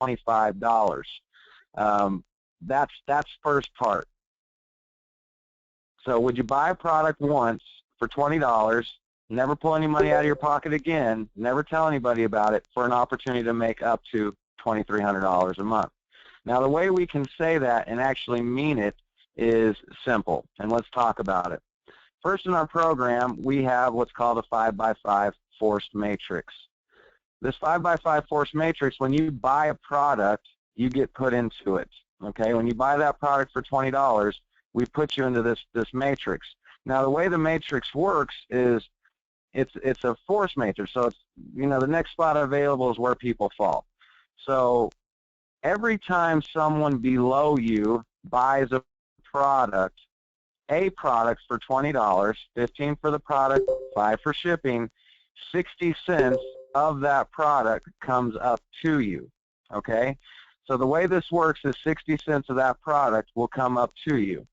$25. That's first part. So would you buy a product once for $20, never pull any money out of your pocket again, never tell anybody about it, for an opportunity to make up to $2,300 a month? Now, the way we can say that and actually mean it is simple, and let's talk about it. First, in our program, we have what's called a 5x5 forced matrix. This 5x5 forced matrix, when you buy a product, you get put into it. Okay, when you buy that product for $20, we put you into this matrix. Now, the way the matrix works is it's a force matrix. So it's, the next spot available is where people fall. So every time someone below you buys a product for $20, $15 for the product, $5 for shipping, 60 cents of that product comes up to you. Okay? So the way this works is 60 cents of that product will come up to you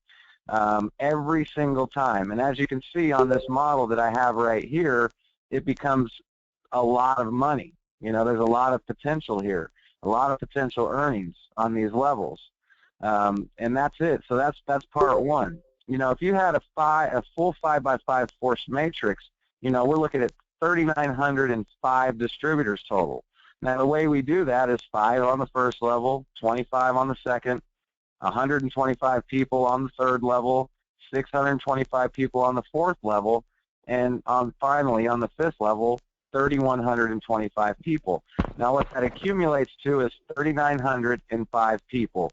every single time. And as you can see on this model that I have right here, it becomes a lot of money. There's a lot of potential here, a lot of potential earnings on these levels. And that's it. So that's part one. If you had a full 5x5 forced matrix, we're looking at 3,905 distributors total. Now, the way we do that is 5 on the first level, 25 on the second, 125 people on the third level, 625 people on the fourth level, and finally on the fifth level, 3,125 people. Now, what that accumulates to is 3,905 people.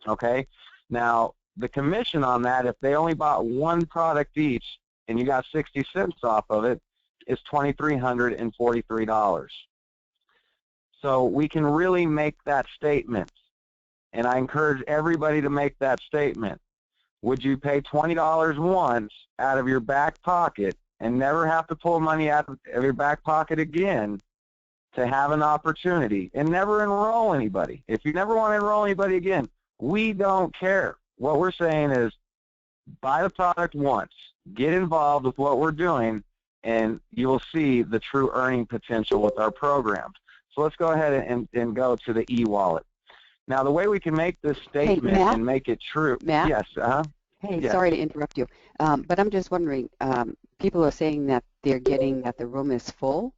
Okay? Now, the commission on that, if they only bought one product each and you got 60 cents off of it, is $2,343. So we can really make that statement, and I encourage everybody to make that statement. Would you pay $20 once out of your back pocket and never have to pull money out of your back pocket again to have an opportunity and never enroll anybody? If you never want to enroll anybody again, we don't care. What we're saying is buy the product once, get involved with what we're doing, and you will see the true earning potential with our programs. So let's go ahead and go to the e-wallet. Now, the way we can make this statement and make it true. Matt? Yes. Hey, yes. Sorry to interrupt you, but I'm just wondering, people are saying that they're getting that the room is full.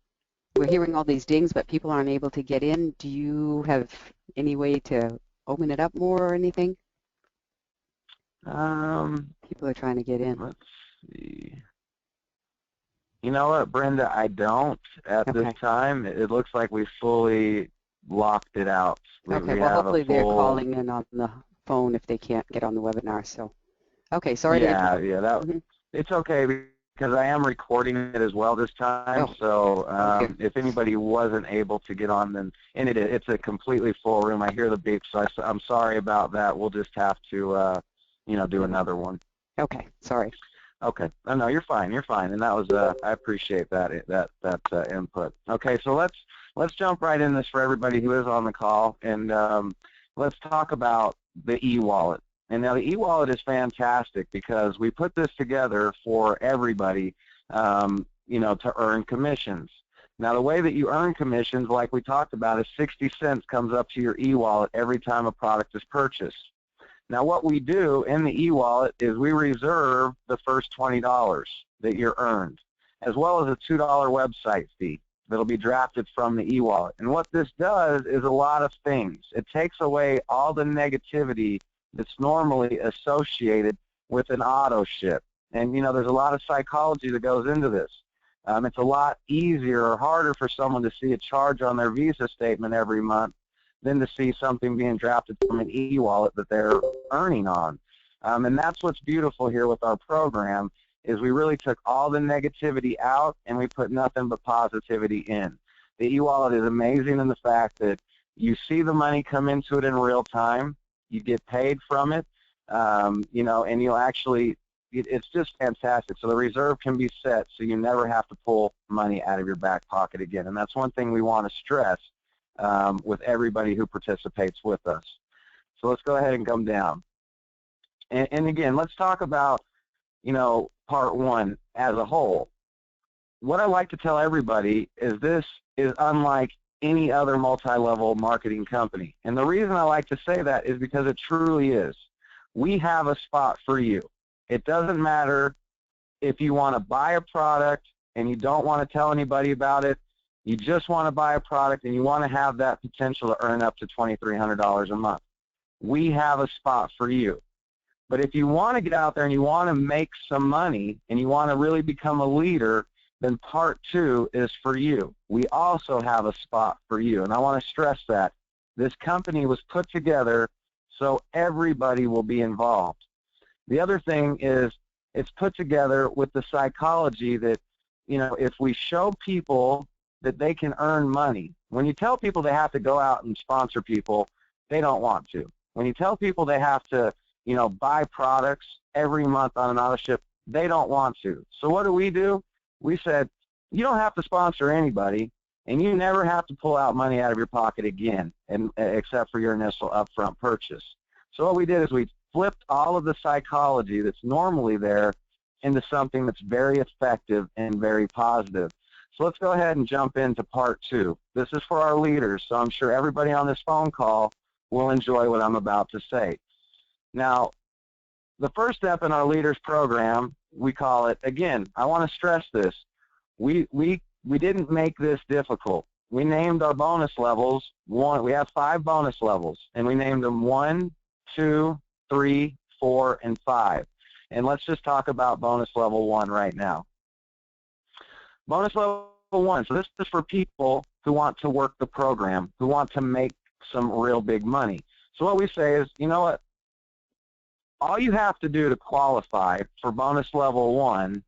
We're hearing all these dings, but people aren't able to get in. Do you have any way to open it up more or anything? People are trying to get in. Let's see. You know what, Brenda? I don't at this time. It looks like we fully locked it out. Okay, well, hopefully they're calling in on the phone if they can't get on the webinar. So, okay, sorry to interrupt. Yeah, it's okay because I am recording it as well this time. So if anybody wasn't able to get on, then it's a completely full room. I hear the beep, so I'm sorry about that. We'll just have to do another one. Okay, sorry. Okay. No, you're fine. You're fine. And that was I appreciate that input. Okay, so let's jump right in this for everybody who is on the call, and let's talk about the e-wallet. And now the e-wallet is fantastic because we put this together for everybody, to earn commissions. Now, the way that you earn commissions, like we talked about, is 60 cents comes up to your e-wallet every time a product is purchased. Now, what we do in the e-wallet is we reserve the first $20 that you're earned, as well as a $2 website fee that will be drafted from the e-wallet. And what this does is a lot of things. It takes away all the negativity that's normally associated with an auto ship. And, there's a lot of psychology that goes into this. It's a lot easier or harder for someone to see a charge on their Visa statement every month than to see something being drafted from an e-wallet that they're earning on. And that's what's beautiful here with our program, is we really took all the negativity out and we put nothing but positivity in. The e-wallet is amazing in the fact that you see the money come into it in real time, you get paid from it, and you'll actually, it's just fantastic. So the reserve can be set so you never have to pull money out of your back pocket again. And that's one thing we want to stress with everybody who participates with us. So let's go ahead and come down. And again, let's talk about, part one as a whole. What I like to tell everybody is this is unlike any other multi-level marketing company. And the reason I like to say that is because it truly is. We have a spot for you. It doesn't matter if you want to buy a product and you don't want to tell anybody about it. You just want to buy a product and you want to have that potential to earn up to $2,300 a month. We have a spot for you. But if you want to get out there and you want to make some money and you want to really become a leader, then part 2 is for you. We also have a spot for you. And I want to stress that. This company was put together so everybody will be involved. The other thing is it's put together with the psychology that, you know, if we show people that they can earn money, when you tell people they have to go out and sponsor people, they don't want to. When you tell people they have to, you know, buy products every month on an auto ship, they don't want to. So what do? We said, you don't have to sponsor anybody, and you never have to pull out money out of your pocket again, except for your initial upfront purchase. So what we did is we flipped all of the psychology that's normally there into something that's very effective and very positive. So let's go ahead and jump into part 2. This is for our leaders, so I'm sure everybody on this phone call will enjoy what I'm about to say. Now, the first step in our leaders program, we call it, again, I want to stress this, we didn't make this difficult. We named our bonus levels, we have 5 bonus levels, and we named them 1, 2, 3, 4, and 5. And let's just talk about bonus level 1 right now. Bonus level 1, so this is for people who want to work the program, who want to make some real big money. So what we say is, you know what, all you have to do to qualify for bonus level 1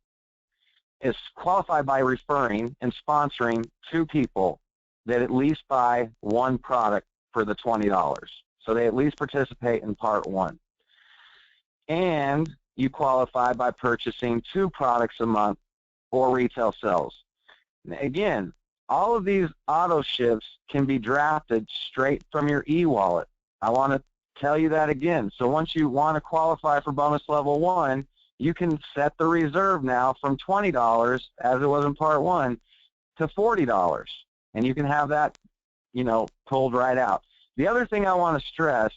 is qualify by referring and sponsoring 2 people that at least buy 1 product for the $20. So they at least participate in part 1. And you qualify by purchasing 2 products a month or retail sales. Again, all of these auto ships can be drafted straight from your e-wallet. I want to tell you that again. So once you want to qualify for bonus level 1, you can set the reserve now from $20, as it was in part 1, to $40. And you can have that, you know, pulled right out. The other thing I want to stress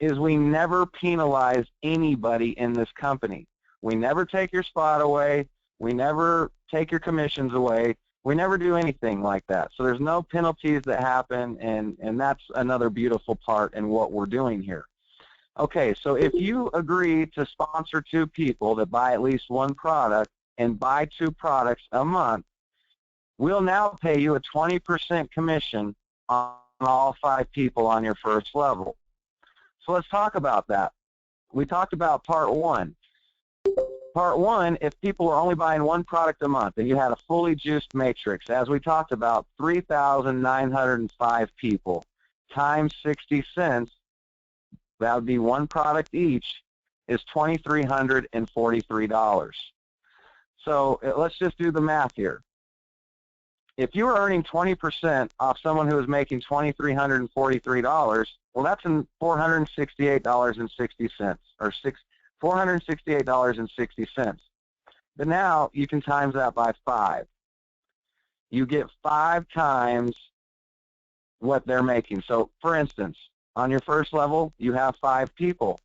is we never penalize anybody in this company. We never take your spot away. We never take your commissions away. We never do anything like that. So there's no penalties that happen, and that's another beautiful part in what we're doing here. Okay, so if you agree to sponsor 2 people that buy at least 1 product and buy 2 products a month, we'll now pay you a 20% commission on all 5 people on your first level. So let's talk about that. We talked about part 1. Part 1, if people were only buying 1 product a month and you had a fully juiced matrix, as we talked about, 3,905 people times 60 cents, that would be 1 product each, is $2,343. So let's just do the math here. If you were earning 20% off someone who is making $2,343, well, that's $468.60, or $468.60. But now you can times that by 5. You get 5 times what they're making. So, for instance, on your first level, you have 5 people.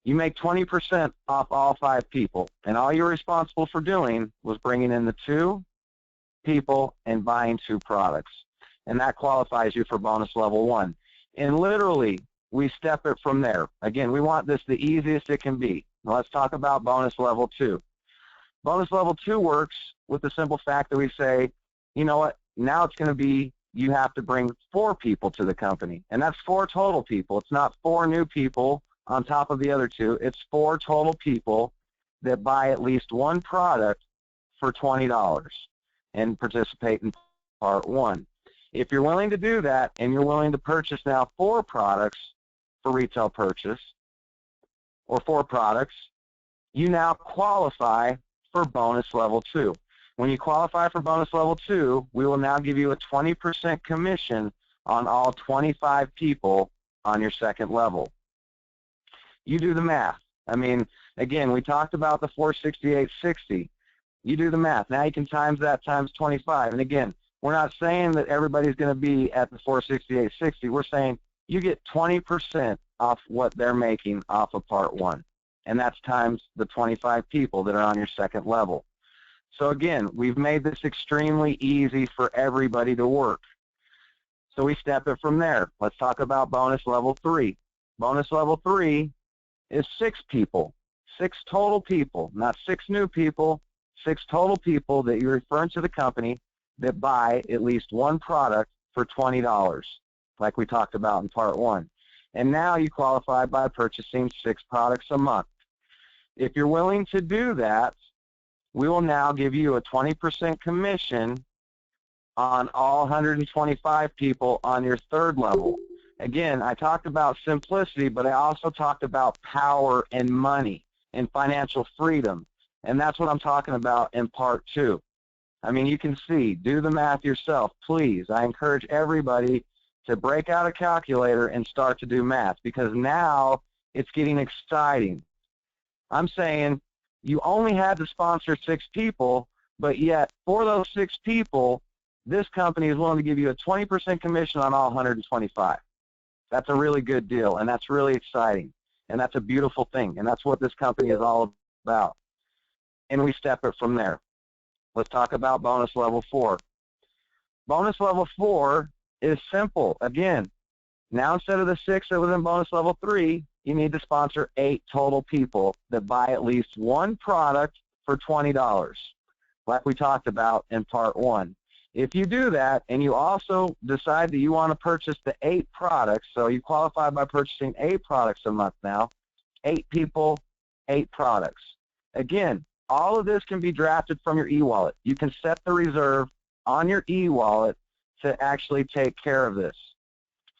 You make 20% off all 5 people, and all you're responsible for doing was bringing in the 2 people and buying 2 products. And that qualifies you for bonus level 1. And literally, we step it from there. Again, we want this the easiest it can be. Now let's talk about bonus level 2. Bonus level 2 works with the simple fact that we say, you know what, now it's going to be you have to bring 4 people to the company. And that's 4 total people. It's not 4 new people on top of the other 2. It's 4 total people that buy at least 1 product for $20 and participate in part 1. If you're willing to do that and you're willing to purchase now 4 products for retail purchase, or 4 products, you now qualify for bonus level 2. When you qualify for bonus level 2, we will now give you a 20% commission on all 25 people on your second level. You do the math. I mean, again, we talked about the $468.60. You do the math. Now you can times that times 25. And again, We're not saying that everybody's going to be at the 468.60. We're saying you get 20% off what they're making off of part 1. And that's times the 25 people that are on your second level. So again, we've made this extremely easy for everybody to work. So we step it from there. Let's talk about bonus level 3. Bonus level 3 is 6 people, 6 total people, not 6 new people, 6 total people that you're referring to the company that buy at least one product for $20, like we talked about in part 1. And now you qualify by purchasing 6 products a month. If you're willing to do that, we will now give you a 20% commission on all 125 people on your third level. Again, I talked about simplicity, but I also talked about power and money and financial freedom. And that's what I'm talking about in part 2. I mean, you can see, do the math yourself, please. I encourage everybody to break out a calculator and start to do math, because now it's getting exciting. I'm saying you only had to sponsor 6 people, but yet for those 6 people, this company is willing to give you a 20% commission on all 125. That's a really good deal, and that's really exciting, and that's a beautiful thing, and that's what this company is all about. And we step it from there. Let's talk about bonus level 4. Bonus level 4 is simple. Again, now instead of the 6 that was in bonus level 3, you need to sponsor 8 total people that buy at least one product for $20, like we talked about in part 1. If you do that and you also decide that you want to purchase the 8 products, so you qualify by purchasing 8 products a month now, 8 people, 8 products. Again, all of this can be drafted from your e-wallet. You can set the reserve on your e-wallet to actually take care of this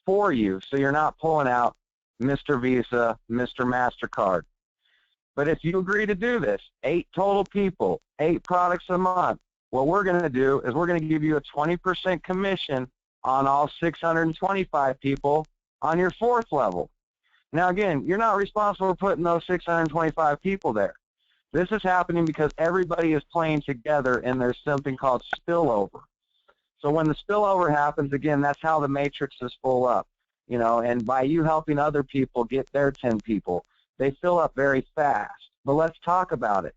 for you, so you're not pulling out Mr. Visa, Mr. MasterCard. But if you agree to do this, 8 total people, 8 products a month, what we're going to do is we're going to give you a 20% commission on all 625 people on your 4th level. Now again, you're not responsible for putting those 625 people there. This is happening because everybody is playing together, and there's something called spillover. So when the spillover happens, again, that's how the matrix is full up. You know, and by you helping other people get their 10 people, they fill up very fast. But let's talk about it.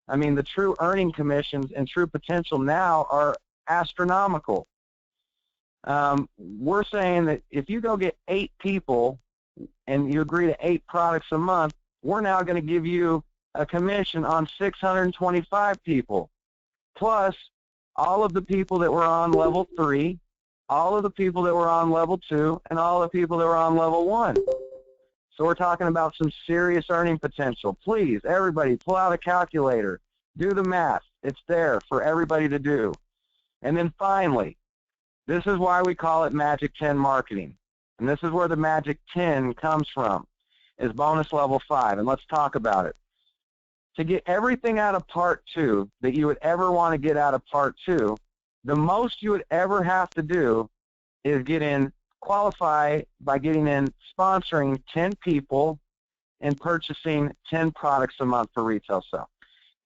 I mean, the true earning commissions and true potential now are astronomical. We're saying that if you go get 8 people and you agree to 8 products a month, we're now going to give you a commission on 625 people, plus all of the people that were on level 3, all of the people that were on level 2, and all the people that were on level 1. So we're talking about some serious earning potential. Please, everybody, pull out a calculator. Do the math. It's there for everybody to do. And then finally, this is why we call it Magic 10 marketing. And this is where the Magic 10 comes from, is bonus level 5. And let's talk about it. To get everything out of part 2 that you would ever want to get out of part 2, the most you would ever have to do is qualify by getting in sponsoring 10 people and purchasing 10 products a month for retail sale.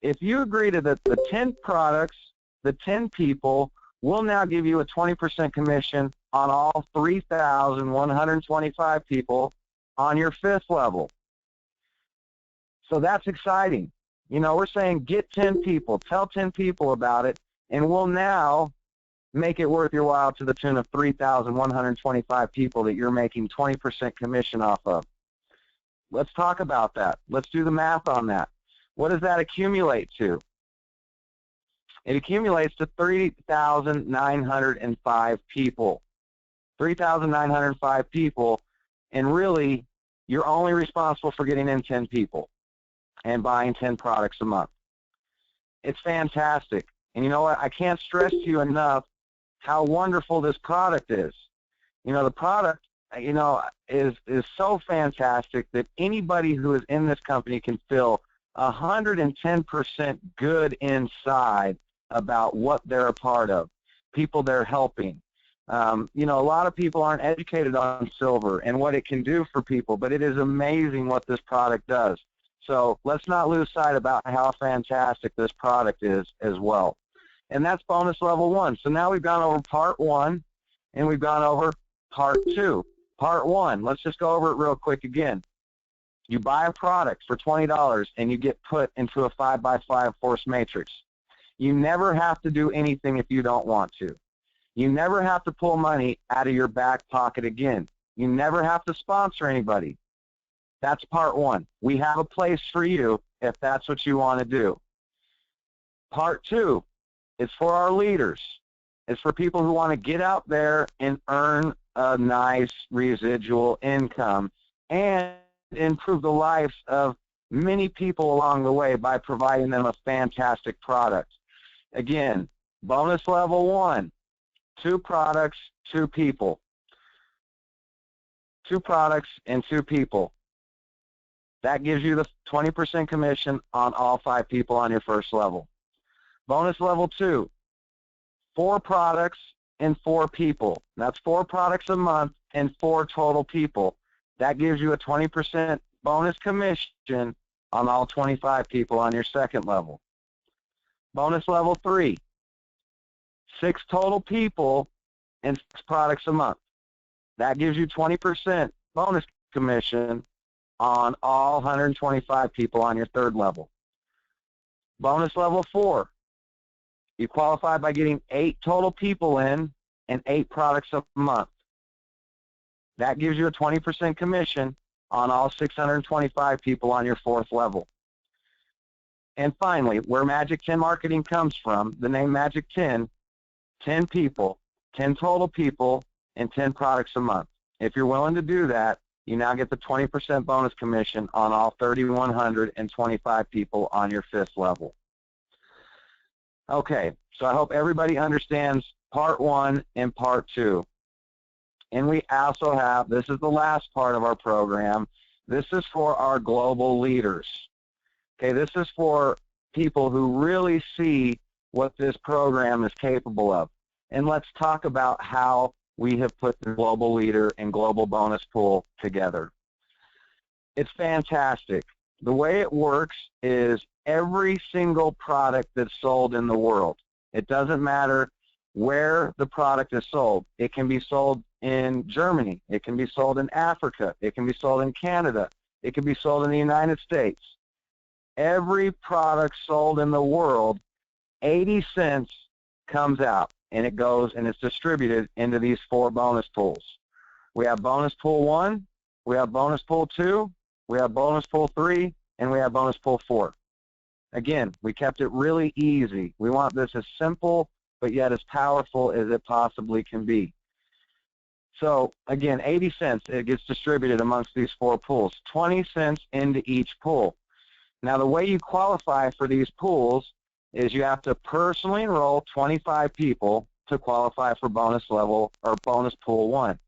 If you agree to the 10 products, the 10 people, we'll now give you a 20% commission on all 3,125 people on your 5th level. So that's exciting. You know, we're saying get 10 people, tell 10 people about it, and we'll now make it worth your while to the tune of 3,125 people that you're making 20% commission off of. Let's talk about that. Let's do the math on that. What does that accumulate to? It accumulates to 3,905 people. 3,905 people, and really, you're only responsible for getting in 10 people and buying 10 products a month. It's fantastic. And you know what? I can't stress to you enough how wonderful this product is. You know, the product, you know, is so fantastic that anybody who is in this company can feel 110% good inside about what they're a part of, people they're helping. You know, a lot of people aren't educated on silver and what it can do for people, but it is amazing what this product does. So let's not lose sight about how fantastic this product is as well. And that's bonus level 1. So now we've gone over part 1, and we've gone over part 2. Part 1, let's just go over it real quick again. You buy a product for $20, and you get put into a 5x5 force matrix. You never have to do anything if you don't want to. You never have to pull money out of your back pocket again. You never have to sponsor anybody. That's part 1. We have a place for you if that's what you want to do. Part 2 is for our leaders. It's for people who want to get out there and earn a nice residual income and improve the lives of many people along the way by providing them a fantastic product. Again, bonus level 1, 2 products, 2 people. 2 products and 2 people. That gives you the 20% commission on all 5 people on your first level. Bonus level 2, 4 products and 4 people. That's 4 products a month and 4 total people. That gives you a 20% bonus commission on all 25 people on your second level. Bonus level 3, 6 total people and 6 products a month. That gives you 20% bonus commission on all 125 people on your third level. Bonus level 4, you qualify by getting 8 total people in and 8 products a month. That gives you a 20% commission on all 625 people on your fourth level. And finally, where Magic 10 marketing comes from, the name Magic 10, 10 people, 10 total people, and 10 products a month. If you're willing to do that, you now get the 20% bonus commission on all 3,125 people on your fifth level. Okay, so I hope everybody understands part 1 and part 2. And we also have, this is the last part of our program, this is for our global leaders. Okay, this is for people who really see what this program is capable of. And let's talk about how we have put the global leader and global bonus pool together. It's fantastic. The way it works is every single product that's sold in the world, it doesn't matter where the product is sold. It can be sold in Germany. It can be sold in Africa. It can be sold in Canada. It can be sold in the United States. Every product sold in the world, 80 cents comes out, and it goes and it's distributed into these 4 bonus pools. We have bonus pool 1, we have bonus pool 2, we have bonus pool 3, and we have bonus pool 4. Again, we kept it really easy. We want this as simple but yet as powerful as it possibly can be. So again, 80 cents, it gets distributed amongst these 4 pools, 20 cents into each pool. Now the way you qualify for these pools is you have to personally enroll 25 people to qualify for bonus level or bonus pool 1.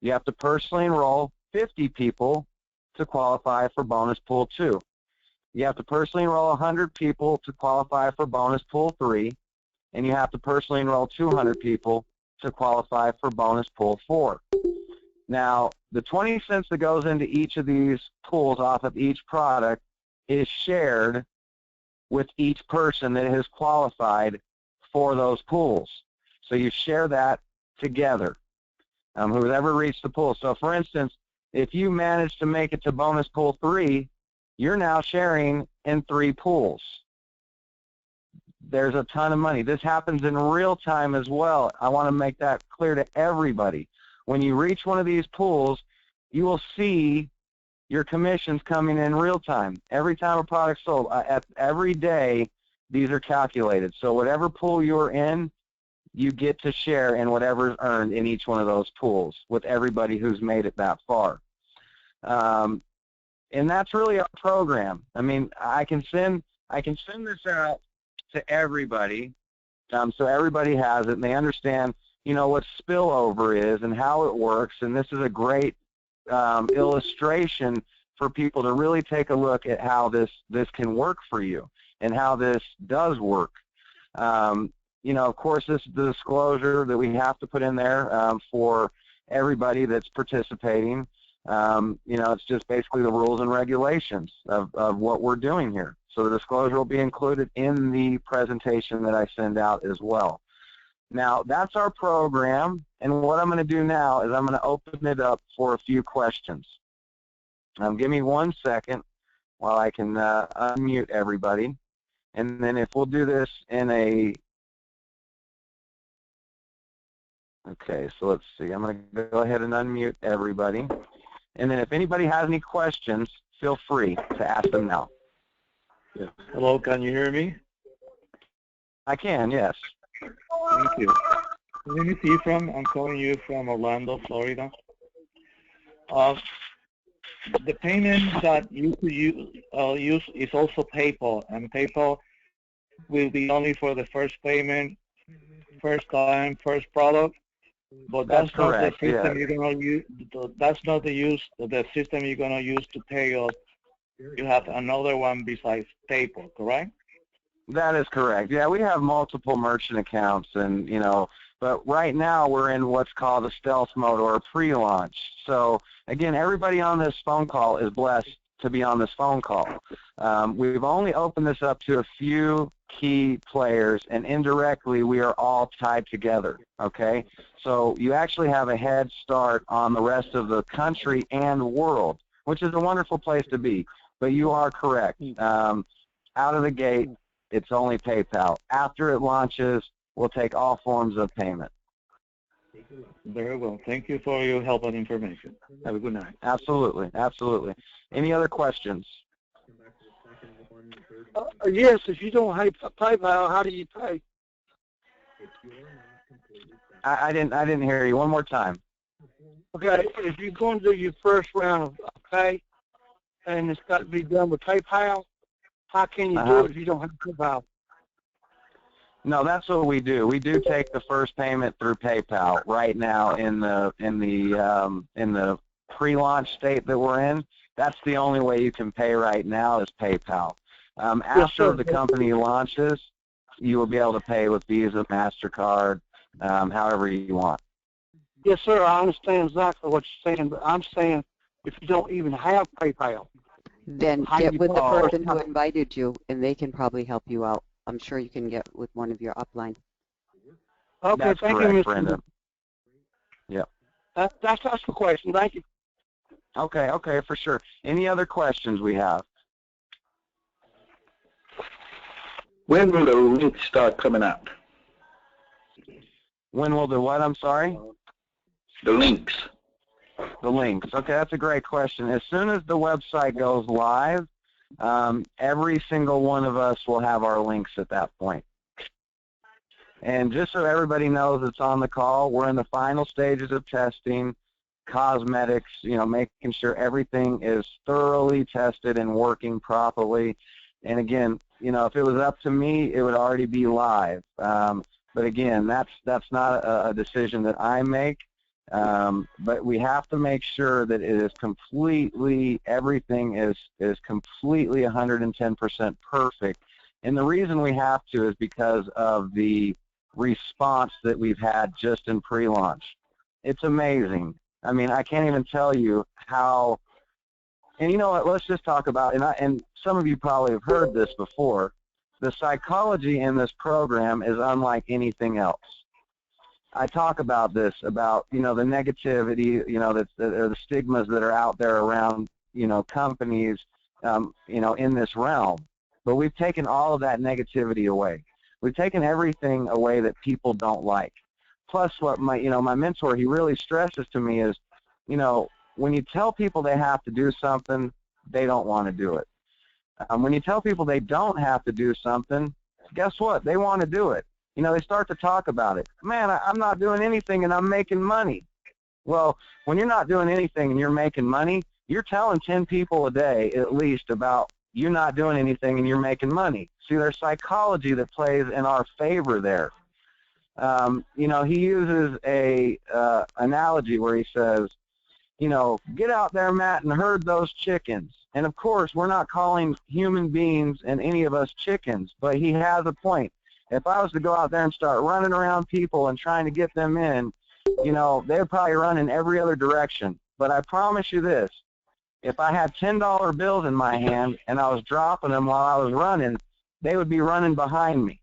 You have to personally enroll 50 people to qualify for bonus pool 2. You have to personally enroll 100 people to qualify for bonus pool 3, and you have to personally enroll 200 people to qualify for bonus pool 4. Now, the 20 cents that goes into each of these pools off of each product is shared with each person that has qualified for those pools. So you share that together, whoever reached the pool. So for instance, if you manage to make it to bonus pool 3, you're now sharing in 3 pools. There's a ton of money. This happens in real time as well. I want to make that clear to everybody. When you reach one of these pools, you will see your commissions coming in real time. Every time a product's sold, every day, these are calculated. So whatever pool you're in, you get to share in whatever's earned in each one of those pools with everybody who's made it that far. And that's really our program. I mean, I can send this out to everybody, so everybody has it and they understand, you know, what spillover is and how it works. And this is a great illustration for people to really take a look at how this can work for you and how this does work. You know, of course, this is the disclosure that we have to put in there for everybody that's participating. You know, it's just basically the rules and regulations of what we're doing here. So the disclosure will be included in the presentation that I send out as well. Now, that's our program, and what I'm going to do now is I'm going to open it up for a few questions. Give me 1 second while I can unmute everybody, and then if we'll do this in a, okay, so let's see, I'm going to go ahead and unmute everybody, and then if anybody has any questions, feel free to ask them now. Yeah. Hello, can you hear me? I can, yes. Thank you. Let me see I'm calling you from Orlando, Florida. The payment that you could use is also PayPal, and PayPal will be only for the first payment, first time, first product. But that's not the system you're gonna use. That's not the system you're gonna use to pay us. You have another one besides PayPal, correct? That is correct. Yeah, we have multiple merchant accounts, and but right now we're in what's called a stealth mode or a pre-launch. So again, everybody on this phone call is blessed to be on this phone call. We've only opened this up to a few key players, and indirectly we are all tied together. Okay, so you actually have a head start on the rest of the country and the world, which is a wonderful place to be. But you are correct. Out of the gate, it's only PayPal. After it launches, we'll take all forms of payment. Very well. Thank you for your help and information. Have a good night. Absolutely. Absolutely. Any other questions? Yes, if you don't have PayPal, how do you pay? I didn't hear you. One more time. Okay, if you're going to do your first round of pay, and it's got to be done with PayPal, how can you do it if you don't have PayPal? No, that's what we do. We do take the first payment through PayPal right now in the pre-launch state that we're in. That's the only way you can pay right now is PayPal. After the company launches, you will be able to pay with Visa, MasterCard, however you want. Yes, sir. I understand exactly what you're saying, but I'm saying if you don't even have PayPal, then get with the person who invited you, and they can probably help you out. I'm sure you can get with one of your upline. Okay, that's thank correct, you, Mr. Brenda. Yep. That's the question. Thank you. Okay, for sure. Any other questions we have? When will the links start coming out? When will the what? I'm sorry? The links. The links. Okay, that's a great question. As soon as the website goes live, every single one of us will have our links at that point. And just so everybody knows that's on the call, we're in the final stages of testing, cosmetics, making sure everything is thoroughly tested and working properly. And again, if it was up to me, it would already be live. But again, that's not a decision that I make. But we have to make sure that it is completely, everything is completely 110% perfect. And the reason we have to is because of the response that we've had just in pre-launch. It's amazing. I mean, I can't even tell you how, and you know what, let's just talk about, and some of you probably have heard this before, the psychology in this program is unlike anything else. I talk about this, about, the negativity, the stigmas that are out there around, companies, in this realm. But we've taken all of that negativity away. We've taken everything away that people don't like. Plus what my mentor, he really stresses to me is, when you tell people they have to do something, they don't want to do it. When you tell people they don't have to do something, guess what? They want to do it. They start to talk about it. Man, I'm not doing anything and I'm making money. Well, when you're not doing anything and you're making money, you're telling 10 people a day at least about you not doing anything and you're making money. See, there's psychology that plays in our favor there. He uses a analogy where he says, get out there, Matt, and herd those chickens. And of course, we're not calling human beings and any of us chickens, but he has a point. If I was to go out there and start running around people and trying to get them in, they would probably run in every other direction. But I promise you this, If I had $10 bills in my hand and I was dropping them while I was running, they would be running behind me.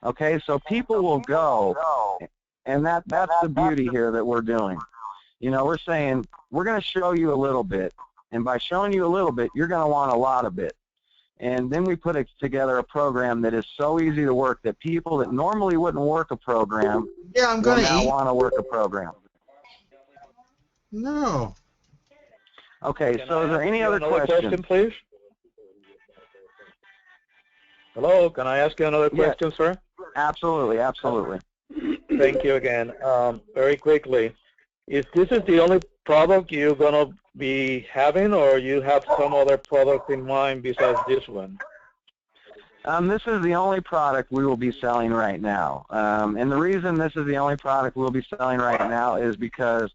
Okay, so people will go, and that's the beauty here that we're doing. You know, we're saying we're going to show you a little bit, and by showing you a little bit, you're going to want a lot of it. And then we put together a program that is so easy to work that people that normally wouldn't work a program will now want to work a program. No. Okay, so is there any other question, please? Hello, can I ask you another question, sir? Absolutely, absolutely. Thank you again. Very quickly, is this the only product you're going to be having, or you have some other product in mind besides this one? This is the only product we will be selling right now. And the reason this is the only product we'll be selling right now is because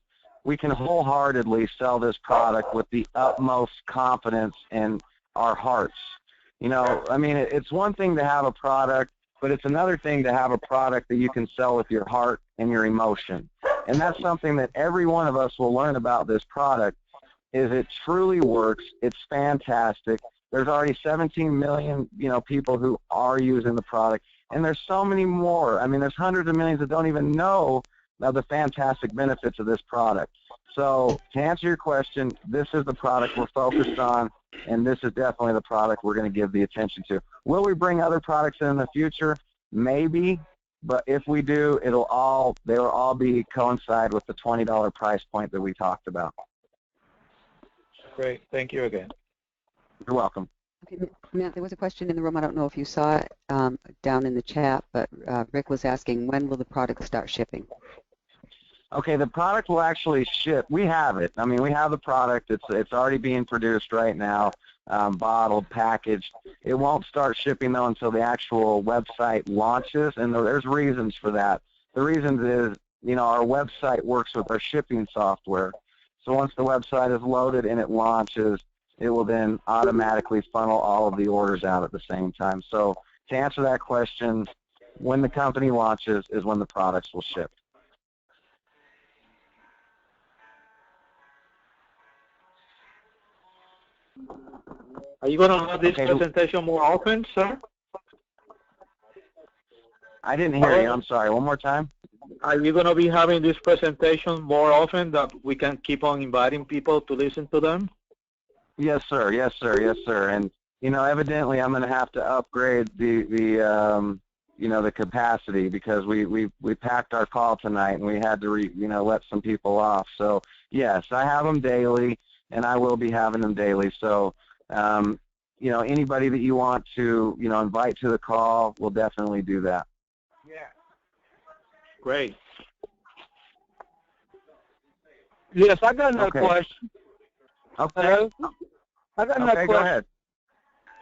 we can wholeheartedly sell this product with the utmost confidence in our hearts. You know, I mean, it's one thing to have a product, but it's another thing to have a product that you can sell with your heart and your emotion. And that's something that every one of us will learn about this product, is it truly works. It's fantastic. There's already 17 million, people who are using the product, and there's so many more. I mean, there's hundreds of millions that don't even know of the fantastic benefits of this product. So to answer your question, this is the product we're focused on, and this is definitely the product we're going to give the attention to. Will we bring other products in the future? Maybe, but if we do, they will all coincide with the $20 price point that we talked about. Great. Thank you again. You're welcome. Okay, Matt, there was a question in the room. I don't know if you saw it down in the chat, but Rick was asking, when will the product start shipping? Okay, the product will actually ship. We have it. I mean, we have the product. It's already being produced right now, bottled, packaged. It won't start shipping, though, until the actual website launches, and there's reasons for that. The reasons is, our website works with our shipping software. So once the website is loaded and it launches, it will then automatically funnel all of the orders out at the same time. So to answer that question, when the company launches is when the products will ship. Are you going to have this presentation more often, sir? I didn't hear you. I'm sorry. One more time. Are you going to be having this presentation more often that we can keep on inviting people to listen to them? Yes, sir. Yes, sir. Yes, sir. And evidently, I'm going to have to upgrade the capacity, because we packed our call tonight and we had to let some people off. So yes, I have them daily, and I will be having them daily. So anybody that you want to invite to the call, we'll definitely do that. Yeah. Great. Yes, I got another question. Okay. I got another question. Go ahead.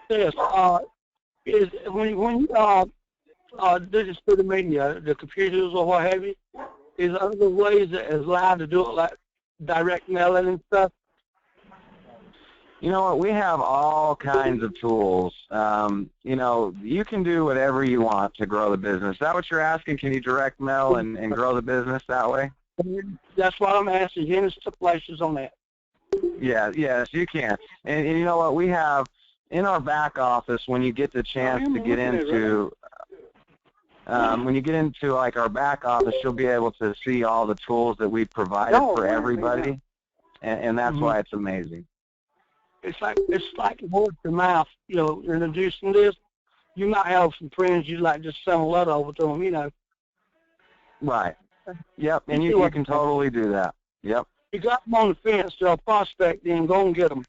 Yes. Is when you do this through the media, the computers or what have you, is there other ways that is allowed to do it, like direct mailing and stuff? You know what? We have all kinds of tools. You can do whatever you want to grow the business. Is that what you're asking? Can you direct mail and grow the business that way? That's what I'm asking. Any stipulations on that? Yeah, yes, you can. And you know what? We have in our back office, when you get the chance to get into, like our back office, you'll be able to see all the tools that we provided for everybody, and that's why it's amazing. It's like word to mouth, introducing this. You might have some friends you like just send a letter over to them, Right. Yep, and you can totally do that. Yep. You got them on the fence, they'll prospect, then go and get them.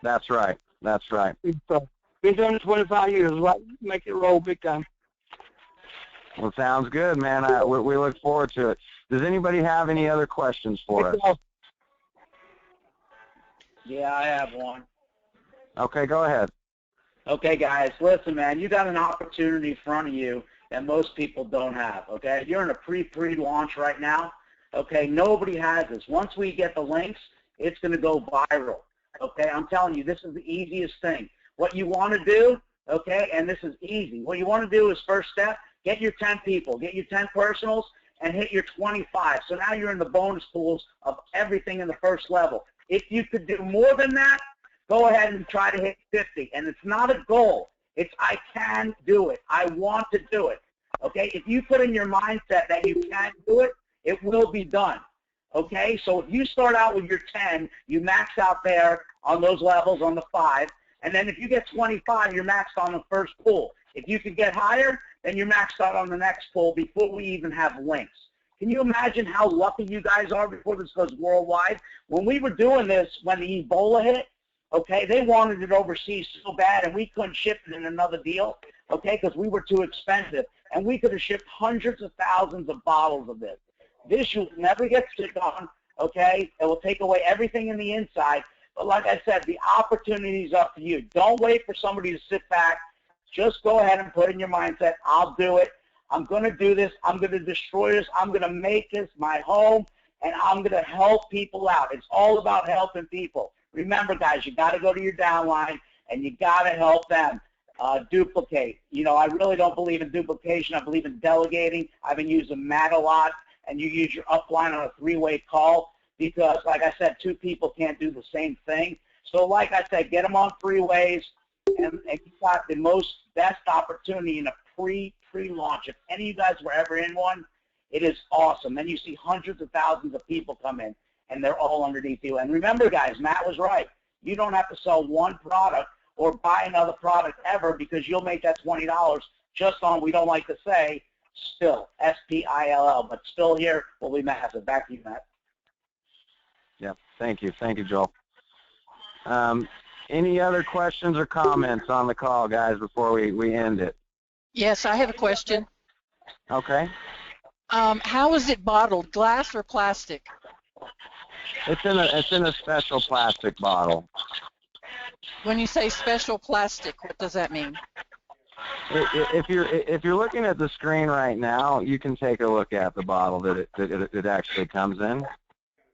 That's right. That's right. Been doing it 25 years, right? Make it roll big time. Well, sounds good, man. We look forward to it. Does anybody have any other questions for us? Yeah, I have one. Okay, go ahead. Okay, guys, listen, man, you got an opportunity in front of you that most people don't have, okay? You're in a pre-launch right now, okay? Nobody has this. Once we get the links, it's going to go viral, okay? I'm telling you, this is the easiest thing. What you want to do, okay, and this is easy. What you want to do is, first step, get your 10 people, get your 10 personals, and hit your 25. So now you're in the bonus pools of everything in the first level. If you could do more than that, go ahead and try to hit 50. And it's not a goal. It's I can do it. I want to do it. Okay? If you put in your mindset that you can do it, it will be done. Okay? So if you start out with your 10, you max out there on those levels on the 5. And then if you get 25, you're maxed on the first pull. If you could get higher, then you're maxed out on the next pull before we even have links. Can you imagine how lucky you guys are before this goes worldwide? When we were doing this, when the Ebola hit, okay, they wanted it overseas so bad, and we couldn't ship it in another deal, okay, because we were too expensive. And we could have shipped hundreds of thousands of bottles of this. This you'll never get sick on, okay? It will take away everything in the inside. But like I said, the opportunity is up to you. Don't wait for somebody to sit back. Just go ahead and put in your mindset, I'll do it. I'm going to do this. I'm going to destroy this. I'm going to make this my home, and I'm going to help people out. It's all about helping people. Remember, guys, you got to go to your downline, and you got to help them duplicate. You know, I really don't believe in duplication. I believe in delegating. I've been using Matt a lot, and you use your upline on a 3-way call because, like I said, 2 people can't do the same thing. So, like I said, get them on 3-ways, and you got the best opportunity in a pre-launch. If any of you guys were ever in one, it is awesome. Then you see hundreds of thousands of people come in, and they're all underneath you. And remember, guys, Matt was right. You don't have to sell one product or buy another product ever because you'll make that $20 just on, we don't like to say, spill, S-P-I-L-L, but spill here will be massive. Back to you, Matt. Yeah, thank you. Thank you, Joel. Any other questions or comments on the call, guys, before we end it? Yes, I have a question. Okay. How is it bottled, glass or plastic? It's in a special plastic bottle. When you say special plastic, what does that mean? If you're looking at the screen right now, you can take a look at the bottle that it actually comes in.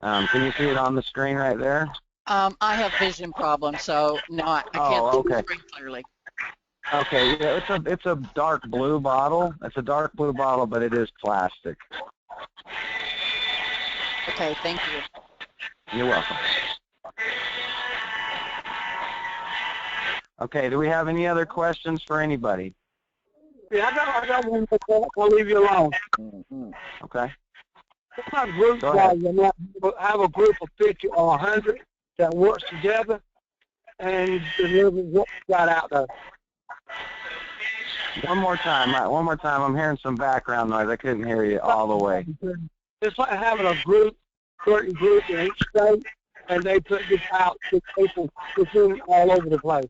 Can you see it on the screen right there? I have vision problems, so no, I can't see the screen clearly. Okay, yeah, it's a dark blue bottle. It's a dark blue bottle, but it is plastic. Okay, thank you. You're welcome. Okay, do we have any other questions for anybody? Yeah, I got one more. I'll leave you alone. Okay. What kind of group size? Have a group of 50 or 100 that works together and deliver what you got out there. One more time. I'm hearing some background noise. I couldn't hear you all the way. It's like having a group, certain group in each state, and they put this out to people all over the place.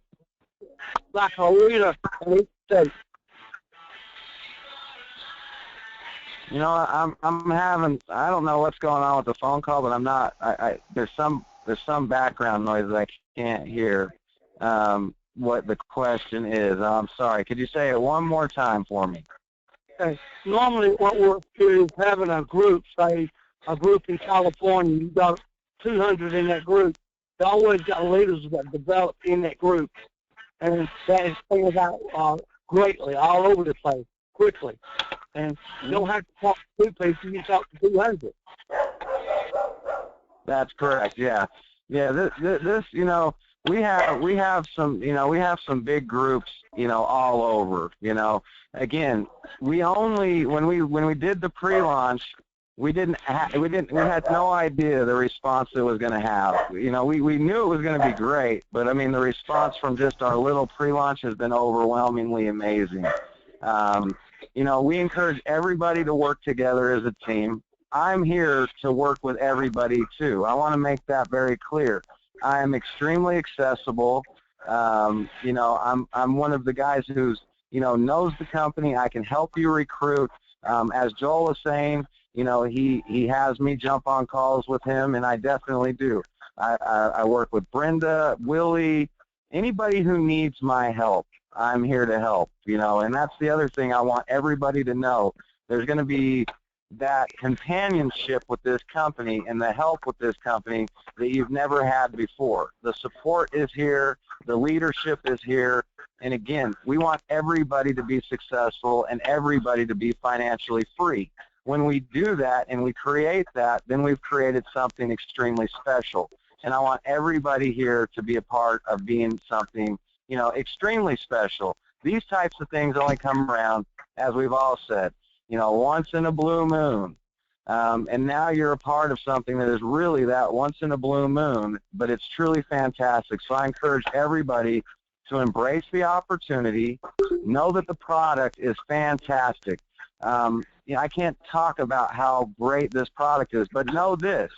Like a leader in each state. You know, I'm having, I don't know what's going on with the phone call, but I'm not, there's some background noise that I can't hear what the question is. I'm sorry. Could you say it one more time for me? Okay. Normally what we're doing is having a group, say a group in California, you've got 200 in that group. They always got leaders that develop in that group. And that stands out greatly all over the place, quickly. And you don't have to talk to 2 people, you talk to 200. That's correct. Yeah. Yeah. This, you know, we have some big groups, you know, all over. You know, again, we only when we did the pre-launch, we had no idea the response it was going to have. You know, we knew it was going to be great, but I mean, the response from just our little pre-launch has been overwhelmingly amazing. You know, we encourage everybody to work together as a team. I'm here to work with everybody too. I want to make that very clear. I am extremely accessible. You know, I'm one of the guys who's, you know, knows the company. I can help you recruit. As Joel was saying, you know, he has me jump on calls with him, and I definitely do. I work with Brenda, Willie, anybody who needs my help. I'm here to help, you know, and that's the other thing I want everybody to know. There's going to be that companionship with this company and the help with this company that you've never had before. The support is here. The leadership is here. And again, we want everybody to be successful and everybody to be financially free. When we do that and we create that, then we've created something extremely special. and I want everybody here to be a part of being something, extremely special. These types of things only come around, as we've all said, once in a blue moon. And now you're a part of something that is really that once in a blue moon, but it's truly fantastic. So I encourage everybody to embrace the opportunity, know that the product is fantastic. I can't talk about how great this product is, but know this.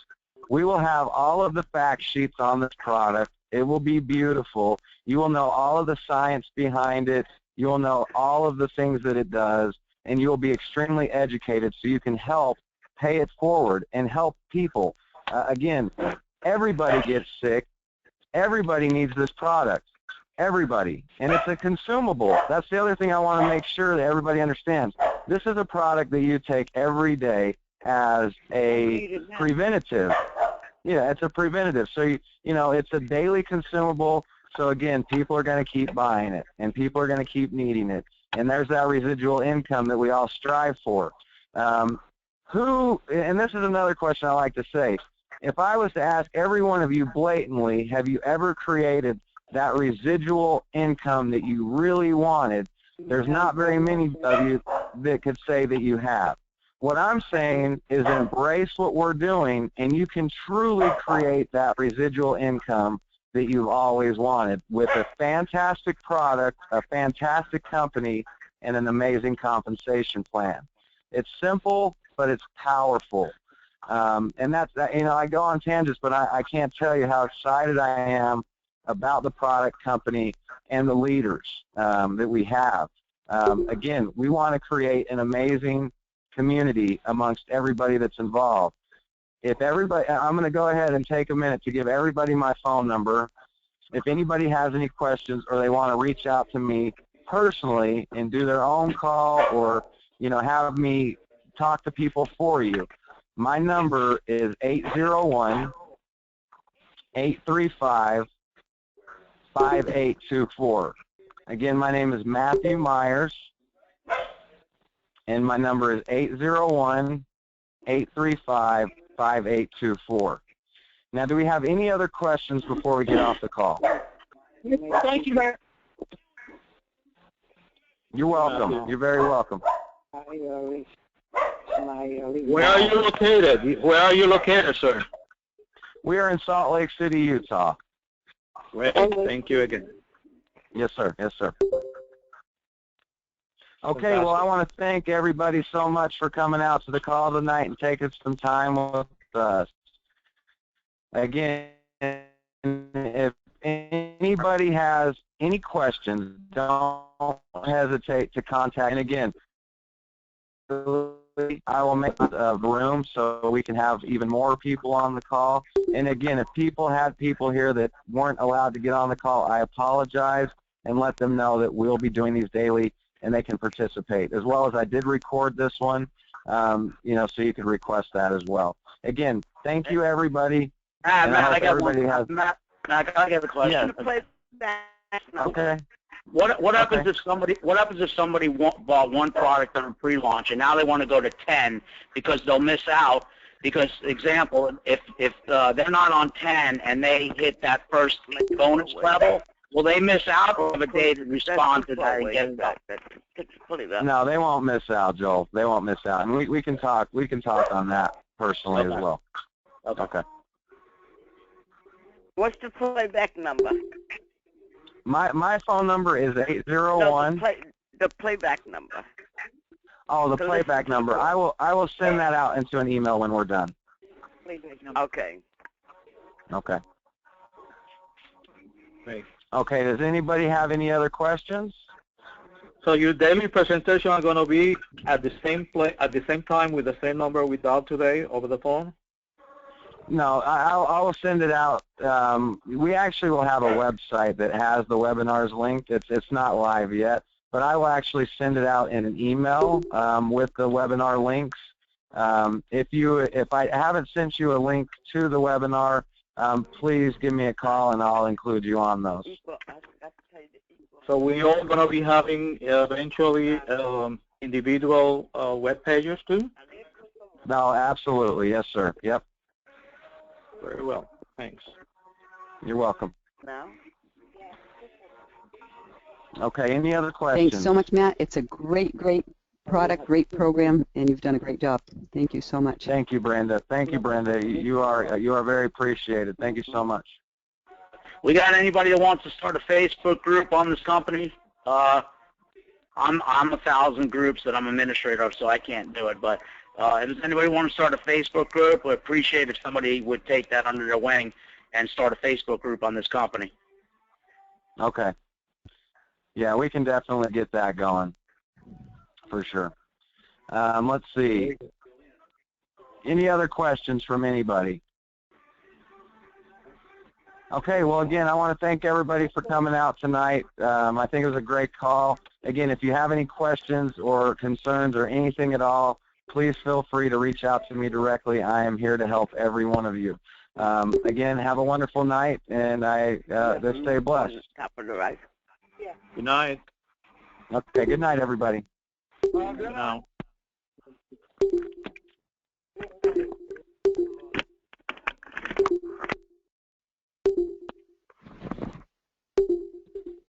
We will have all of the fact sheets on this product. It will be beautiful. You will know all of the science behind it. You will know all of the things that it does, and you will be extremely educated so you can help pay it forward and help people. Again, everybody gets sick. Everybody needs this product. Everybody. And it's a consumable. That's the other thing I want to make sure that everybody understands. This is a product that you take every day as a preventative. Yeah, it's a preventative. So, it's a daily consumable. So, again, people are going to keep buying it, and people are going to keep needing it. And there's that residual income that we all strive for. And this is another question I like to say. If I was to ask every one of you blatantly, have you ever created that residual income that you really wanted, there's not very many of you that could say that you have. What I'm saying is embrace what we're doing, and you can truly create that residual income that you've always wanted with a fantastic product, a fantastic company, and an amazing compensation plan. It's simple, but it's powerful. And that's, I go on tangents, but I can't tell you how excited I am about the product company and the leaders that we have. Again, we want to create an amazing community amongst everybody that's involved. If everybody, I'm going to go ahead and take a minute to give everybody my phone number. If anybody has any questions or they want to reach out to me personally and do their own call or, have me talk to people for you, my number is 801-835-5824. Again, my name is Matthew Myers, and my number is 801-835-5824. Now, do we have any other questions before we get off the call? Thank you, man. You're welcome. You're very welcome. Where are you located? Where are you located, sir? We are in Salt Lake City, Utah. Great. Thank you again. Yes, sir. Yes, sir. Okay, well, I want to thank everybody so much for coming out to the call tonight and taking some time with us. Again, if anybody has any questions, don't hesitate to contact. And again, I will make a room so we can have even more people on the call. And again, if people had people here that weren't allowed to get on the call, I apologize and let them know that we'll be doing these daily and they can participate. As well as I did record this one, so you can request that as well. Again, thank you, everybody. Matt, I got a question. Yes. Okay. What happens if somebody bought one product on a pre-launch and now they want to go to 10 because they'll miss out? Because, example, if they're not on 10 and they hit that first bonus level, will they miss out or have a day to respond to that and get back? No, they won't miss out, Joel. They won't miss out, and we can talk. We can talk on that personally as well. Okay. What's the playback number? My phone number is 801. No, the playback number. Oh, the playback number. I will send that out into an email when we're done. Okay. Okay. Great. Okay. Does anybody have any other questions? So your daily presentation are going to be at the same time with the same number we dialed today over the phone? No, I will send it out. We actually will have a website that has the webinars linked. It's not live yet, but I will actually send it out in an email with the webinar links. If I haven't sent you a link to the webinar, please give me a call and I'll include you on those. So we all going to be having eventually individual web pages too? No, absolutely. Yes, sir. Yep. Very well. Thanks. You're welcome. No? Okay, any other questions? Thanks so much, Matt. It's a great, great product, great program, and you've done a great job. Thank you so much. Thank you, Brenda. Thank you, Brenda. You are very appreciated. Thank you so much. We got anybody that wants to start a Facebook group on this company? I'm 1,000 groups that I'm administrator of, so I can't do it. But if anybody want to start a Facebook group, we'd appreciate if somebody would take that under their wing and start a Facebook group on this company. Okay. Yeah, we can definitely get that going, for sure. Let's see. Any other questions from anybody? Okay, well, again, I want to thank everybody for coming out tonight. I think it was a great call. Again, if you have any questions or concerns or anything at all, please feel free to reach out to me directly. I am here to help every one of you. Again, have a wonderful night, and stay blessed. Top of the right. Good night. Okay, good night, everybody. Good night.